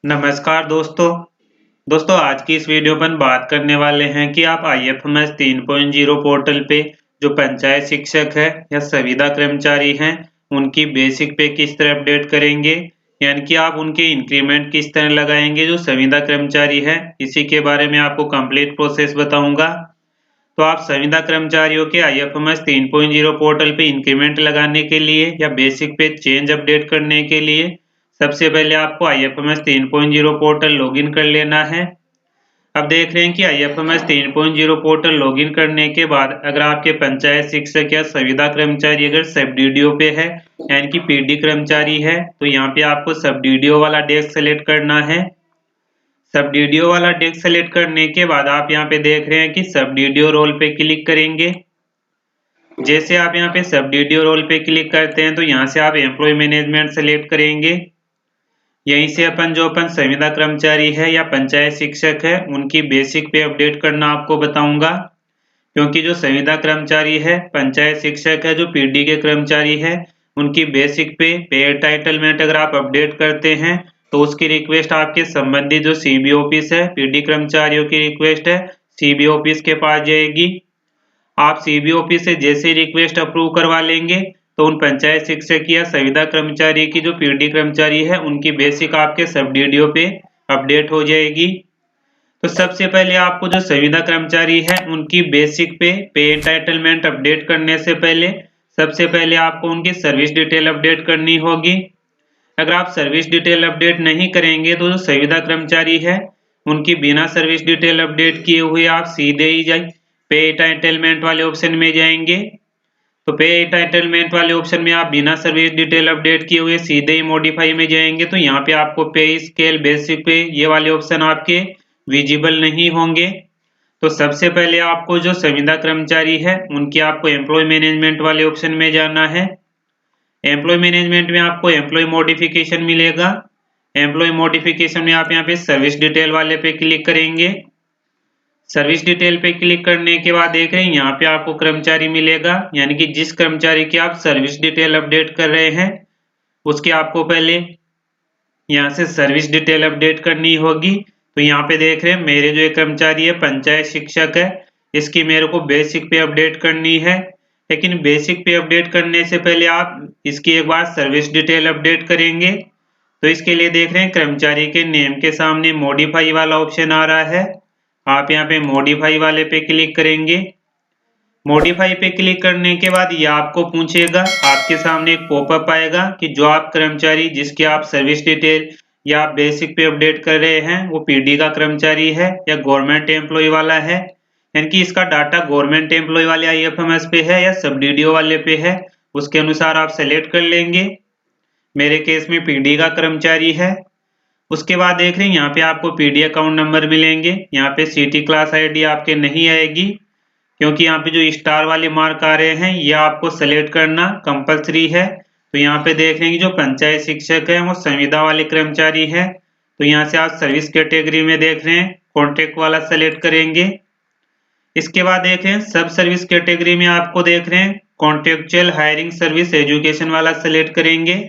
नमस्कार दोस्तों आज की इस वीडियो पर बात करने वाले हैं कि आप IFMS 3.0 पोर्टल पे जो पंचायत शिक्षक है या संविदा कर्मचारी हैं उनकी बेसिक पे किस तरह अपडेट करेंगे, यानी कि आप उनके इंक्रीमेंट किस तरह लगाएंगे जो संविदा कर्मचारी है। इसी के बारे में आपको कंप्लीट प्रोसेस बताऊंगा। तो आप संविदा कर्मचारियों के IFMS 3.0 पोर्टल पे इंक्रीमेंट लगाने के लिए या बेसिक पे चेंज अपडेट करने के लिए सबसे पहले आपको IFMS 3.0 पोर्टल लॉगिन कर लेना है। अब देख रहे हैं कि IFMS 3.0 पोर्टल लॉगिन करने के बाद अगर आपके पंचायत शिक्षक या संविदा कर्मचारी अगर सब DDO पे है यानी कि PD कर्मचारी है तो यहाँ पे आपको सब DDO वाला डेस्क सेलेक्ट करना है। सब DDO वाला डेस्क सेलेक्ट करने के बाद आप यहाँ पे देख रहे हैं कि सब DDO रोल पे क्लिक करेंगे। जैसे आप यहाँ पे सब DDO रोल पे क्लिक करते हैं तो यहाँ से आप एम्प्लॉय मैनेजमेंट सेलेक्ट करेंगे। यहीं से जो अपन संविदा कर्मचारी है या पंचायत शिक्षक है उनकी बेसिक पे अपडेट करना आपको बताऊंगा, क्योंकि जो संविदा कर्मचारी है, पंचायत शिक्षक है, जो PD के कर्मचारी है उनकी बेसिक पे एंटाइटलमेंट अगर आप अपडेट करते हैं तो उसकी रिक्वेस्ट आपके संबंधित जो CB ऑफिस है, PD कर्मचारियों की रिक्वेस्ट है CB ऑफिस के पास जाएगी। आप CB ऑफिस से जैसे रिक्वेस्ट अप्रूव करवा लेंगे तो उन पंचायत शिक्षक या संविदा कर्मचारी की जो PD कर्मचारी है उनकी बेसिक आपके सब DDO पे अपडेट हो जाएगी। तो सबसे पहले आपको जो संविदा कर्मचारी है उनकी बेसिक पे एंटाइटलमेंट अपडेट करने से पहले सबसे पहले आपको उनकी सर्विस डिटेल अपडेट करनी होगी। अगर आप सर्विस डिटेल अपडेट नहीं करेंगे तो जो संविदा कर्मचारी है उनकी बिना सर्विस डिटेल अपडेट किए हुए आप सीधे ही पे एंटाइटलमेंट वाले ऑप्शन में जाएंगे। तो पे एंटाइटलमेंट वाले ऑप्शन में आप बिना सर्विस डिटेल अपडेट किए हुए सीधे ही मॉडिफाई में जाएंगे तो यहाँ पे आपको पे स्केल बेसिक पे ये वाले ऑप्शन आपके विजिबल नहीं होंगे। तो सबसे पहले आपको जो संविदा कर्मचारी है उनकी आपको एम्प्लॉय मैनेजमेंट वाले ऑप्शन में जाना है। एम्प्लॉय मैनेजमेंट में आपको एम्प्लॉय मॉडिफिकेशन मिलेगा। एम्प्लॉय मॉडिफिकेशन में आप यहाँ पे सर्विस डिटेल वाले पे क्लिक करेंगे। सर्विस डिटेल पे क्लिक करने के बाद देख रहे हैं यहाँ पे आपको कर्मचारी मिलेगा, यानी कि जिस कर्मचारी की आप सर्विस डिटेल अपडेट कर रहे हैं उसके आपको पहले यहाँ से सर्विस डिटेल अपडेट करनी होगी। तो यहाँ पे देख रहे हैं मेरे जो एक कर्मचारी है पंचायत शिक्षक है, इसकी मेरे को बेसिक पे अपडेट करनी है। लेकिन बेसिक पे अपडेट करने से पहले आप इसकी एक बार सर्विस डिटेल अपडेट करेंगे। तो इसके लिए देख रहे हैं कर्मचारी के नेम के सामने मॉडिफाई वाला ऑप्शन आ रहा है, आप यहाँ पे मॉडिफाई वाले पे क्लिक करेंगे। मॉडिफाई पे क्लिक करने के बाद ये आपको पूछेगा, आपके सामने एक पॉपअप आएगा कि जो आप कर्मचारी जिसके आप सर्विस डिटेल या आप बेसिक पे अपडेट कर रहे हैं वो PD का कर्मचारी है या गवर्नमेंट एम्प्लॉय वाला है, यानी कि इसका डाटा गवर्नमेंट एम्प्लॉय वाले IFMS पे है या सब DDO वाले पे है, उसके अनुसार आप सेलेक्ट कर लेंगे। मेरे केस में PD का कर्मचारी है। उसके बाद देख रहे हैं यहाँ पे आपको PD अकाउंट नंबर मिलेंगे। यहाँ पे सिटी क्लास ID आपके नहीं आएगी, क्योंकि यहाँ पे जो स्टार वाले मार्क आ रहे हैं ये आपको सेलेक्ट करना कंपलसरी है। तो यहाँ पे देख रहे हैं जो पंचायत शिक्षक है वो संविदा वाले कर्मचारी है, तो यहाँ से आप सर्विस कैटेगरी में देख रहे हैं कॉन्ट्रैक्ट वाला सेलेक्ट करेंगे। इसके बाद देख रहे हैं सब सर्विस कैटेगरी में आपको देख रहे हैं कॉन्ट्रेक्चुअल हायरिंग सर्विस एजुकेशन वाला सेलेक्ट करेंगे।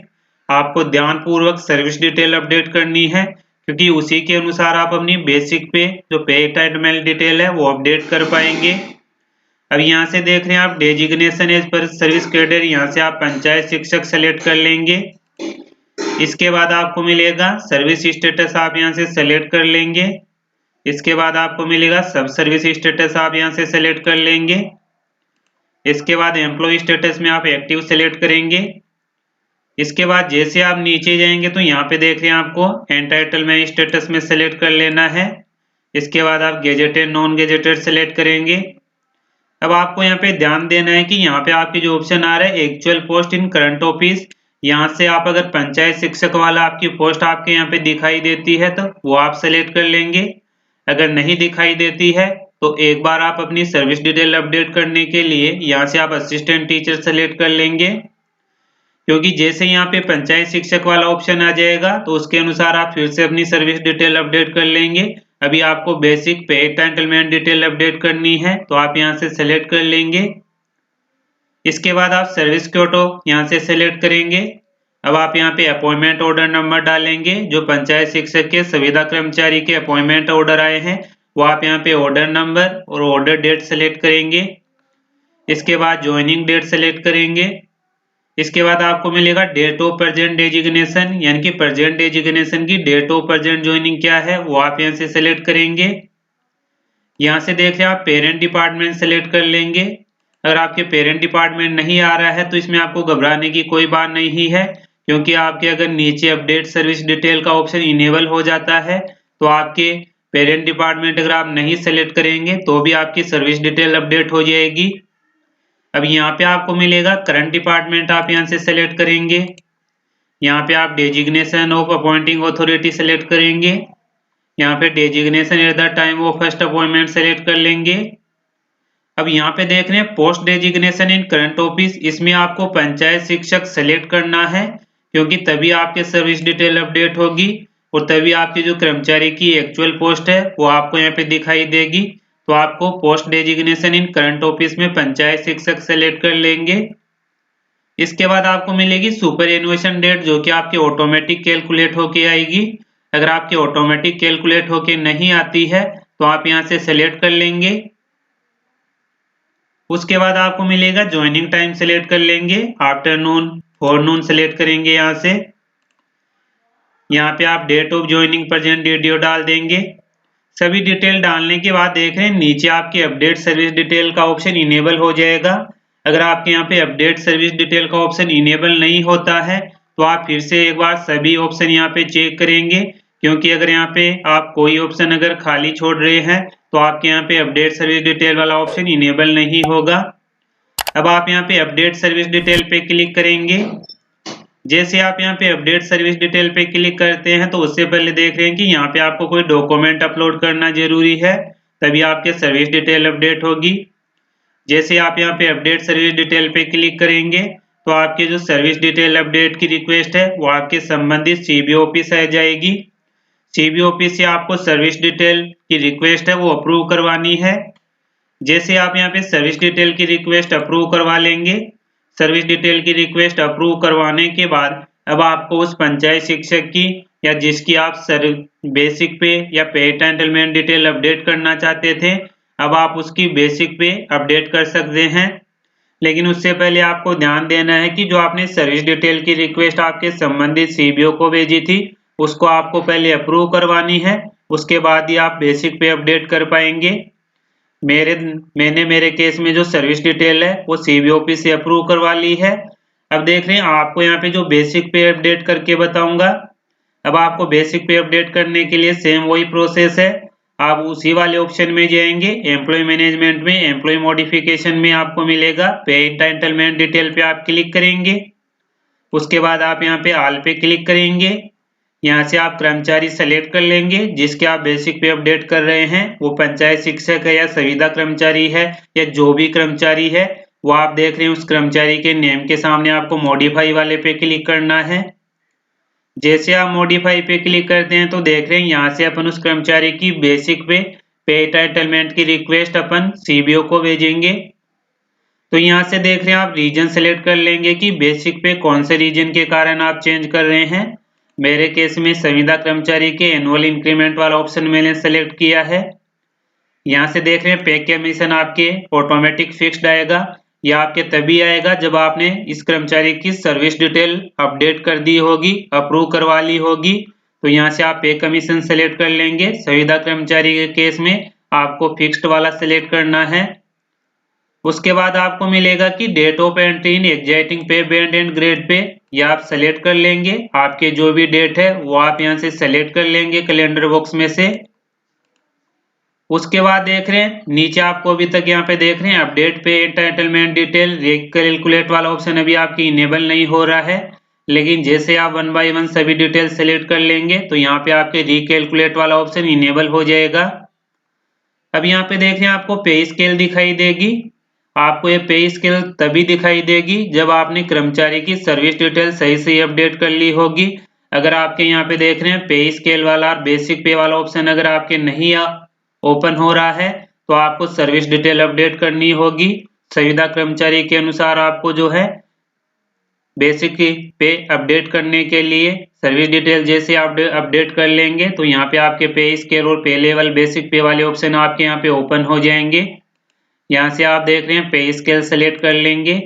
आपको ध्यानपूर्वक सर्विस डिटेल अपडेट करनी है, क्योंकि उसी के अनुसार आप अपनी बेसिक पे जो पे एंटाइटलमेंट डिटेल है वो अपडेट कर पाएंगे। अब यहाँ से देख रहे हैं आप designation as per service cadre, यहाँ से आप पंचायत शिक्षक सेलेक्ट कर लेंगे। इसके बाद आपको मिलेगा सर्विस स्टेटस, आप यहाँ से सेलेक्ट कर लेंगे। इसके बाद आपको मिलेगा सब सर्विस स्टेटस, आप यहाँ से सेलेक्ट कर लेंगे। इसके बाद एम्प्लॉय स्टेटस में आप एक्टिव सेलेक्ट करेंगे। इसके बाद जैसे आप नीचे जाएंगे तो यहाँ पे देख रहे हैं आपको एंटाइटलमेंट स्टेटस में सेलेक्ट कर लेना है। इसके बाद आप गेजेटेड नॉन गेजेटेड सेलेक्ट करेंगे। अब आपको यहाँ पे ध्यान देना है कि यहाँ पे आपकी जो ऑप्शन आ रहा है एक्चुअल पोस्ट इन करंट ऑफिस, यहाँ से आप अगर पंचायत शिक्षक वाला आपकी पोस्ट आपके यहाँ पे दिखाई देती है तो वो आप सेलेक्ट कर लेंगे। अगर नहीं दिखाई देती है तो एक बार आप अपनी सर्विस डिटेल अपडेट करने के लिए यहाँ से आप असिस्टेंट टीचर सेलेक्ट कर लेंगे, क्योंकि जैसे यहाँ पे पंचायत शिक्षक वाला ऑप्शन आ जाएगा तो उसके अनुसार आप फिर से अपनी सर्विस डिटेल अपडेट कर लेंगे। अभी आपको बेसिक पे एंटाइटलमेंट डिटेल अपडेट करनी है तो आप यहाँ से सेलेक्ट कर लेंगे। इसके बाद आप सर्विस कोटो यहाँ से सेलेक्ट करेंगे। अब आप यहाँ पे अपॉइंटमेंट ऑर्डर नंबर डालेंगे। जो पंचायत शिक्षक के संविदा कर्मचारी के अपॉइंटमेंट ऑर्डर आए हैं वो आप यहाँ पे ऑर्डर नंबर और ऑर्डर डेट सेलेक्ट करेंगे। इसके बाद ज्वाइनिंग डेट सेलेक्ट करेंगे। इसके बाद आपको मिलेगा डेट ऑफ प्रेजेंट डेजिग्नेशन, यानी कि प्रेजेंट डेजिग्नेशन की डेट ऑफ प्रेजेंट ज्वाइनिंग क्या है वो आप यहाँ से सेलेक्ट करेंगे। यहाँ से देख रहे हैं आप पेरेंट डिपार्टमेंट सेलेक्ट कर लेंगे। अगर आपके पेरेंट डिपार्टमेंट नहीं आ रहा है तो इसमें आपको घबराने की कोई बात नहीं है, क्योंकि आपके अगर नीचे अपडेट सर्विस डिटेल का ऑप्शन इनेबल हो जाता है तो आपके पेरेंट डिपार्टमेंट अगर आप नहीं सेलेक्ट करेंगे तो भी आपकी सर्विस डिटेल अपडेट हो जाएगी। अब यहाँ पे आपको मिलेगा करंट डिपार्टमेंट, आप यहाँ से सेलेक्ट करेंगे। यहाँ पे आप designation of appointing authority select करेंगे। यहाँ पे designation at the time of first appointment select कर लेंगे। अब यहाँ पे देख रहे हैं पोस्ट डेजिग्नेशन इन करंट ऑफिस, इसमें आपको पंचायत शिक्षक सेलेक्ट करना है, क्योंकि तभी आपके सर्विस डिटेल अपडेट होगी और तभी आपकी जो कर्मचारी की एक्चुअल पोस्ट है वो आपको यहाँ पे दिखाई देगी। तो आपको पोस्ट डेजिग्नेशन इन करंट ऑफिस में पंचायत शिक्षक सेलेक्ट कर लेंगे। इसके बाद आपको मिलेगी सुपर एनुएशन डेट, जो कि आपके ऑटोमेटिक कैलकुलेट होके आएगी। अगर आपके ऑटोमेटिक कैलकुलेट होके नहीं आती है तो आप यहाँ से सेलेक्ट कर लेंगे। उसके बाद आपको मिलेगा ज्वाइनिंग टाइम सेलेक्ट कर लेंगे, आफ्टरनून फॉरनून सेलेक्ट करेंगे। यहाँ से यहाँ पे आप date of joining present date डाल देंगे। सभी डिटेल डालने के बाद देख रहे हैं नीचे आपके अपडेट सर्विस डिटेल का ऑप्शन इनेबल हो जाएगा। अगर आपके यहाँ पे अपडेट सर्विस डिटेल का ऑप्शन इनेबल नहीं होता है तो आप फिर से एक बार सभी ऑप्शन यहाँ पे चेक करेंगे, क्योंकि अगर यहाँ पे आप कोई ऑप्शन अगर खाली छोड़ रहे हैं तो आपके यहाँ पे अपडेट सर्विस डिटेल वाला ऑप्शन इनेबल नहीं होगा। अब आप यहाँ पे अपडेट सर्विस डिटेल पे क्लिक करेंगे। जैसे आप यहाँ पे अपडेट सर्विस डिटेल पे क्लिक करते हैं तो उससे पहले देख रहे हैं कि यहाँ पे आपको कोई डॉक्यूमेंट अपलोड करना जरूरी है, तभी आपके सर्विस डिटेल अपडेट होगी। जैसे आप यहाँ पे अपडेट सर्विस डिटेल पे क्लिक करेंगे तो आपके जो सर्विस डिटेल अपडेट की रिक्वेस्ट है वो आपके संबंधित सीबीओ ऑफिस आ जाएगी। सीबीओ ऑफिस से आपको सर्विस डिटेल की रिक्वेस्ट है वो अप्रूव करवानी है। जैसे आप यहाँ पे सर्विस डिटेल की रिक्वेस्ट अप्रूव करवा लेंगे, सर्विस डिटेल की रिक्वेस्ट अप्रूव करवाने के बाद अब आपको उस पंचायत शिक्षक की या जिसकी आप बेसिक पे या पे एंटाइटलमेंट डिटेल अपडेट करना चाहते थे, अब आप उसकी बेसिक पे अपडेट कर सकते हैं। लेकिन उससे पहले आपको ध्यान देना है कि जो आपने सर्विस डिटेल की रिक्वेस्ट आपके संबंधित सीबीओ को भेजी थी उसको आपको पहले अप्रूव करवानी है, उसके बाद ही आप बेसिक पे अपडेट कर पाएंगे। मैंने मेरे केस में जो सर्विस डिटेल है वो सीबीओ ऑफिस से अप्रूव करवा ली है। अब देख रहे हैं आपको यहाँ पे जो बेसिक पे अपडेट करके बताऊंगा। अब आपको बेसिक पे अपडेट करने के लिए सेम वही प्रोसेस है, आप उसी वाले ऑप्शन में जाएंगे। एम्प्लॉय मैनेजमेंट में एम्प्लॉय मॉडिफिकेशन में आपको मिलेगा पे एंटाइटलमेंट डिटेल पे आप क्लिक करेंगे। उसके बाद आप यहाँ पे ऑल पे क्लिक करेंगे। यहाँ से आप कर्मचारी सेलेक्ट कर लेंगे जिसके आप बेसिक पे अपडेट कर रहे हैं, वो पंचायत शिक्षक है या संविदा कर्मचारी है या जो भी कर्मचारी है, वो आप देख रहे हैं उस कर्मचारी के नेम के सामने आपको मॉडिफाई वाले पे क्लिक करना है। जैसे आप मॉडिफाई पे क्लिक करते हैं तो देख रहे हैं यहाँ से अपन उस कर्मचारी की बेसिक पे एंटाइटलमेंट की रिक्वेस्ट अपन सीबीओ को भेजेंगे। तो यहाँ से देख रहे हैं आप रीजन सेलेक्ट कर लेंगे कि बेसिक पे कौन से रीजन के कारण आप चेंज कर रहे हैं। मेरे केस में संविदा कर्मचारी के एनुअल इंक्रीमेंट वाला ऑप्शन मैंने सेलेक्ट किया है। यहाँ से देख रहे हैं पे कमीशन आपके ऑटोमेटिक फिक्स्ड आएगा, यह आपके तभी आएगा जब आपने इस कर्मचारी की सर्विस डिटेल अपडेट कर दी होगी, अप्रूव करवा ली होगी। तो यहाँ से आप पे कमीशन सेलेक्ट कर लेंगे। संविदा कर्मचारी के केस में आपको फिक्स्ड वाला सेलेक्ट करना है। उसके बाद आपको मिलेगा कि date of entry in existing pay band and grade pay, यह आप सेलेक्ट कर लेंगे। आपके जो भी डेट है वो आप यहाँ से सेलेक्ट कर लेंगे कैलेंडर बॉक्स में से। उसके बाद देख रहे हैं नीचे आपको अभी तक यहाँ पे देख रहे हैं अपडेट पे एंटाइटलमेंट डिटेल कैलकुलेट वाला ऑप्शन अभी आपकी इनेबल नहीं हो रहा है, लेकिन जैसे आप 1 बाय 1 सभी डिटेल सेलेक्ट कर लेंगे तो यहाँ पे आपके रिकैलकुलेट वाला ऑप्शन इनेबल हो जाएगा। अब यहाँ पे देख रहे हैं आपको पे स्केल दिखाई देगी। आपको ये पे स्केल तभी दिखाई देगी जब आपने कर्मचारी की सर्विस डिटेल सही से अपडेट कर ली होगी। अगर आपके यहाँ पे देख रहे हैं पे स्केल वाला और बेसिक पे वाला ऑप्शन अगर आपके नहीं ओपन हो रहा है तो आपको सर्विस डिटेल अपडेट करनी होगी। संविदा कर्मचारी के अनुसार आपको जो है बेसिक पे अपडेट करने के लिए सर्विस डिटेल जैसे आप अपडेट कर लेंगे तो यहाँ पे आपके पे स्केल और पे लेवल बेसिक पे वाले ऑप्शन आपके यहाँ पे ओपन हो जाएंगे। यहाँ से आप देख रहे हैं पे स्केल सेलेक्ट कर लेंगे।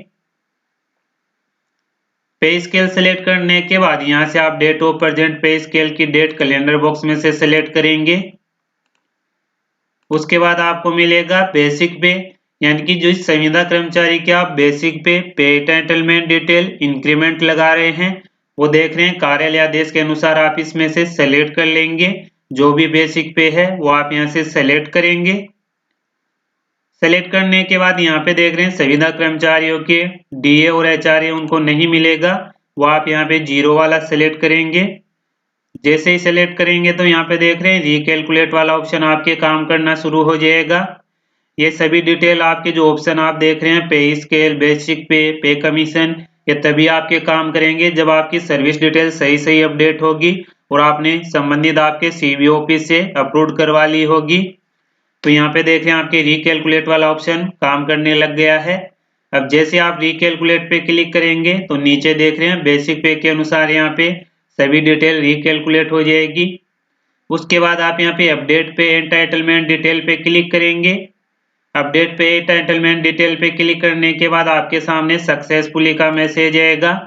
पे स्केल सेलेक्ट करने के बाद यहाँ से आप date of present pay scale की डेट कैलेंडर बॉक्स में से सेलेक्ट करेंगे। उसके बाद आपको मिलेगा बेसिक पे, यानी कि जो संविदा कर्मचारी के आप बेसिक पे एंटाइटलमेंट डिटेल इंक्रीमेंट लगा रहे हैं वो देख रहे हैं कार्यालय आदेश के अनुसार आप इसमें से सेलेक्ट कर लेंगे। जो भी बेसिक पे है वो आप यहाँ से सेलेक्ट करेंगे। सेलेक्ट करने के बाद यहाँ पे देख रहे हैं संविदा कर्मचारियों के डीए और एचआरए उनको नहीं मिलेगा, वो आप यहाँ पे 0 वाला सेलेक्ट करेंगे। जैसे ही सेलेक्ट करेंगे तो यहाँ पे देख रहे हैं रिकैलकुलेट वाला ऑप्शन आपके काम करना शुरू हो जाएगा। ये सभी डिटेल आपके जो ऑप्शन आप देख रहे हैं पे स्केल, बेसिक पे कमीशन, ये तभी आपके काम करेंगे जब आपकी सर्विस डिटेल सही अपडेट होगी और आपने संबंधित आपके सीबीओ ऑफिस से अप्रूव करवा ली होगी। तो यहाँ पे देख रहे हैं आपके रिकैलकुलेट वाला ऑप्शन काम करने लग गया है। अब जैसे आप रिकैलकुलेट पे क्लिक करेंगे तो नीचे देख रहे हैं बेसिक पे के अनुसार यहाँ पे सभी डिटेल रिकैलकुलेट हो जाएगी। उसके बाद आप यहाँ पे अपडेट पे एंटाइटलमेंट डिटेल पे क्लिक करेंगे। अपडेट पे एंटाइटलमेंट डिटेल पे क्लिक करने के बाद आपके सामने सक्सेसफुली का मैसेज आएगा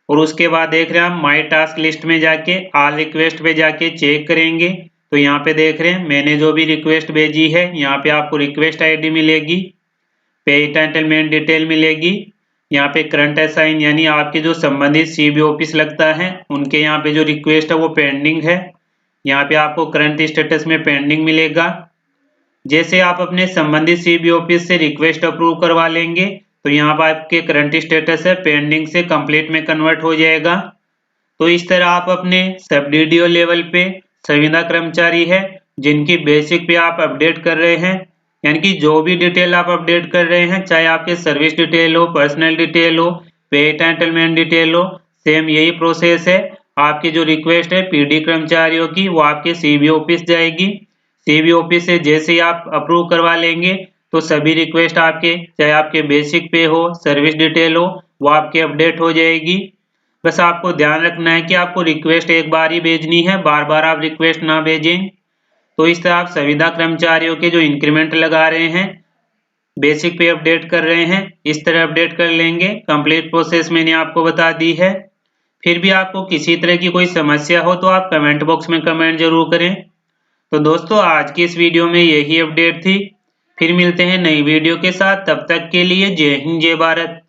और उसके बाद देख रहे हैं आप माई टास्क लिस्ट में जाके ऑल रिक्वेस्ट पे जाके चेक करेंगे तो यहाँ पे देख रहे हैं मैंने जो भी रिक्वेस्ट भेजी है यहाँ पे आपको रिक्वेस्ट आईडी मिलेगी, पे एंटाइटलमेंट डिटेल मिलेगी, यहाँ पे करंट असाइन यानी आपके जो संबंधित सीबीओ ऑफिस लगता है उनके यहाँ पे जो रिक्वेस्ट है वो पेंडिंग है, यहाँ पे आपको करंट स्टेटस में पेंडिंग मिलेगा। जैसे आप अपने संबंधित सीबीओ ऑफिस से रिक्वेस्ट अप्रूव करवा लेंगे तो यहाँ पर आपके करंट स्टेटस है पेंडिंग से कंप्लीट में कन्वर्ट हो जाएगा। तो इस तरह आप अपने सब डीडीओ लेवल पे संविदा कर्मचारी है जिनकी बेसिक पे आप अपडेट कर रहे हैं, यानी कि जो भी डिटेल आप अपडेट कर रहे हैं चाहे आपके सर्विस डिटेल हो, पर्सनल डिटेल हो, पे एंटाइटलमेंट डिटेल हो, सेम यही प्रोसेस है। आपकी जो रिक्वेस्ट है पीडी कर्मचारियों की वो आपके सीबीओ ऑफिस जाएगी। सीबीओ ऑफिस से जैसे ही आप अप्रूव करवा लेंगे तो सभी रिक्वेस्ट आपके चाहे आपके बेसिक पे हो, सर्विस डिटेल हो, वो आपके अपडेट हो जाएगी। बस आपको ध्यान रखना है कि आपको रिक्वेस्ट एक बार ही भेजनी है, बार बार आप रिक्वेस्ट ना भेजें। तो इस तरह आप संविदा कर्मचारियों के जो इंक्रीमेंट लगा रहे हैं, बेसिक पे अपडेट कर रहे हैं, इस तरह अपडेट कर लेंगे। कंप्लीट प्रोसेस मैंने आपको बता दी है। फिर भी आपको किसी तरह की कोई समस्या हो तो आप कमेंट बॉक्स में कमेंट जरूर करें। तो दोस्तों आज की इस वीडियो में यही अपडेट थी। फिर मिलते हैं नई वीडियो के साथ, तब तक के लिए जय हिंद जय भारत।